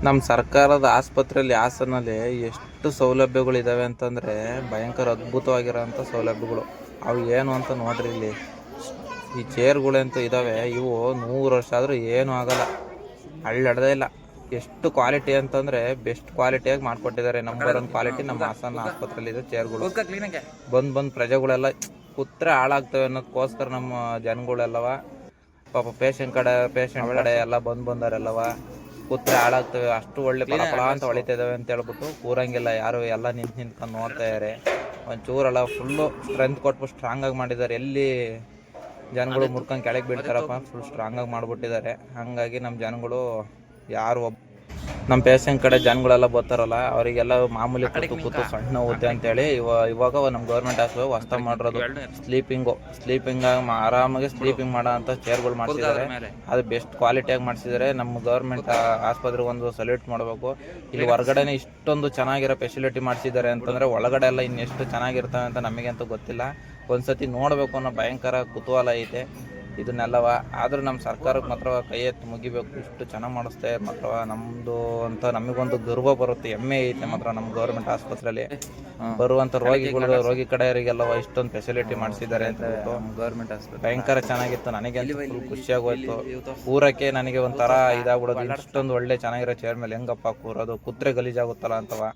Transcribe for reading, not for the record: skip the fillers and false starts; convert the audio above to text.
ನಮ್ಮ ಸರ್ಕಾರದ ಆಸ್ಪತ್ರೆಯಲ್ಲಿ ಹಾಸನಲ್ಲಿ ಎಷ್ಟು ಸೌಲಭ್ಯಗಳಿದ್ದಾವೆ ಅಂತಂದರೆ ಭಯಂಕರ ಅದ್ಭುತವಾಗಿರೋಂಥ ಸೌಲಭ್ಯಗಳು. ಅವು ಏನು ಅಂತ ನೋಡ್ರಿ, ಇಲ್ಲಿ ಈ ಚೇರ್ಗಳಂತೂ ಇದ್ದಾವೆ. ಇವು 100 ವರ್ಷ ಆದರೂ ಏನೂ ಆಗಲ್ಲ, ಅಳ್ಳಾಡದೇ ಇಲ್ಲ. ಎಷ್ಟು ಕ್ವಾಲಿಟಿ ಅಂತಂದರೆ ಬೆಸ್ಟ್ ಕ್ವಾಲಿಟಿಯಾಗಿ ಮಾಡಿಕೊಟ್ಟಿದ್ದಾರೆ. ನಂಬರ್ 1 ಕ್ವಾಲಿಟಿ ನಮ್ಮ ಹಾಸನ ಆಸ್ಪತ್ರೆಯಲ್ಲಿದೆ ಚೇರ್ಗಳು. ಬಂದು ಪ್ರಜೆಗಳೆಲ್ಲ ಕೂತ್ರೆ ಹಾಳಾಗ್ತವೆ ಅನ್ನೋದಕ್ಕೋಸ್ಕರ ನಮ್ಮ ಜನಗಳೆಲ್ಲವ ಪಾಪ ಪೇಷಂಟ್ ಕಡೆ ಎಲ್ಲ ಬಂದವರೆಲ್ಲವ ಕೂತ್ರೆ ಹಾಳಾಗ್ತವೆ, ಅಷ್ಟು ಒಳ್ಳೆ ಫಲ ಅಂತ ಹೊಳಿತಾ ಇದಾವೆ ಅಂತ ಹೇಳ್ಬಿಟ್ಟು ಕೂರಂಗಿಲ್ಲ ಯಾರು, ಎಲ್ಲ ನಿಂತ್ಕೊಂಡು ನೋಡ್ತಾ ಇದ್ದಾರೆ. ಒಂಚೂರೆಲ್ಲ ಫುಲ್ಲು ಸ್ಟ್ರೆಂತ್ ಕೊಟ್ಬಿಟ್ಟು ಸ್ಟ್ರಾಂಗ್ ಆಗಿ ಮಾಡಿದ್ದಾರೆ. ಎಲ್ಲಿ ಜನಗಳು ಮುರ್ಕೊಂಡು ಕೆಳಗೆ ಬೀಳ್ತಾರಪ್ಪ, ಫುಲ್ ಸ್ಟ್ರಾಂಗ್ ಆಗಿ ಮಾಡಿಬಿಟ್ಟಿದ್ದಾರೆ. ಹಾಗಾಗಿ ನಮ್ಮ ಜನಗಳು ಯಾರು ನಮ್ಮ ಪೇಷಂಟ್ ಕಡೆ ಜನಗಳೆಲ್ಲ ಬರ್ತಾರಲ್ಲ ಅವರಿಗೆಲ್ಲ ಮಾಮೂಲಿ ಕೂತು ಸಣ್ಣ ಹುದ್ದೆ ಅಂತೇಳಿ ಇವಾಗ ನಮ್ಮ ಗೌರ್ಮೆಂಟ್ ಹಾಸ್ಪಿಟಲ್ ಹೊಸ್ದಾಗಿ ಮಾಡಿರೋದು ಸ್ಲೀಪಿಂಗ್ ಆರಾಮಾಗಿ ಸ್ಲೀಪಿಂಗ್ ಮಾಡೋ ಅಂತ ಚೇರ್ಗಳು ಮಾಡಿಸಿದ್ದಾರೆ. ಅದು ಬೆಸ್ಟ್ ಕ್ವಾಲಿಟಿಯಾಗಿ ಮಾಡಿಸಿದ್ದಾರೆ. ನಮ್ಮ ಗೌರ್ಮೆಂಟ್ ಆಸ್ಪತ್ರೆಗೆ ಒಂದು ಸಲ್ಯೂಟ್ ಮಾಡಬೇಕು. ಇಲ್ಲಿ ಹೊರಗಡೆನೇ ಇಷ್ಟೊಂದು ಚೆನ್ನಾಗಿರೋ ಫೆಸಿಲಿಟಿ ಮಾಡಿಸಿದ್ದಾರೆ ಅಂತಂದರೆ ಒಳಗಡೆ ಎಲ್ಲ ಇನ್ನೆಷ್ಟು ಚೆನ್ನಾಗಿರ್ತವೆ ಅಂತ ನಮಗಂತೂ ಗೊತ್ತಿಲ್ಲ. ಒಂದ್ಸತಿ ನೋಡಬೇಕು ಅನ್ನೋ ಭಯಂಕರ ಕುತೂಹಲ ಐತೆ ಇದನ್ನೆಲ್ಲವ. ಆದರೂ ನಮ್ಮ ಸರ್ಕಾರಕ್ಕೆ ಮಾತ್ರ ಕೈ ಎತ್ತಿ ಮುಗಿಬೇಕು, ಇಷ್ಟು ಚೆನ್ನಾಗಿ ಮಾಡಿಸ್ತೆ ಮಾತ್ರ ನಮ್ಮದು ಅಂತ ನಮಗೊಂದು ಗರ್ವ ಬರುತ್ತೆ, ಹೆಮ್ಮೆ ಐತೆ ಮಾತ್ರ. ನಮ್ಮ ಗೌರ್ಮೆಂಟ್ ಆಸ್ಪತ್ರೆಯಲ್ಲಿ ಬರುವಂಥ ರೋಗಿ ಕಡೆಯವರಿಗೆಲ್ಲವ ಇಷ್ಟೊಂದು ಫೆಸಿಲಿಟಿ ಮಾಡಿಸಿದ್ದಾರೆ ಅಂತ ಗೌರ್ಮೆಂಟ್ ಆಸ್ಪತ್ರೆ ಭಯಂಕರ ಚೆನ್ನಾಗಿತ್ತು. ನನಗೆ ಫುಲ್ ಖುಷಿಯಾಗೋಯ್ತು. ಕೂರಕ್ಕೆ ನನಗೆ ಒಂಥರ ಇದಾಗ್ಬಿಡೋದು, ಇಷ್ಟೊಂದು ಒಳ್ಳೆ ಚೆನ್ನಾಗಿರೋ ಚೇರ್ ಮೇಲೆ ಹೆಂಗಪ್ಪ ಕೂರೋದು, ಕೂತ್ರೆ ಗಲೀಜಾಗುತ್ತಲ್ಲ ಅಂತವ.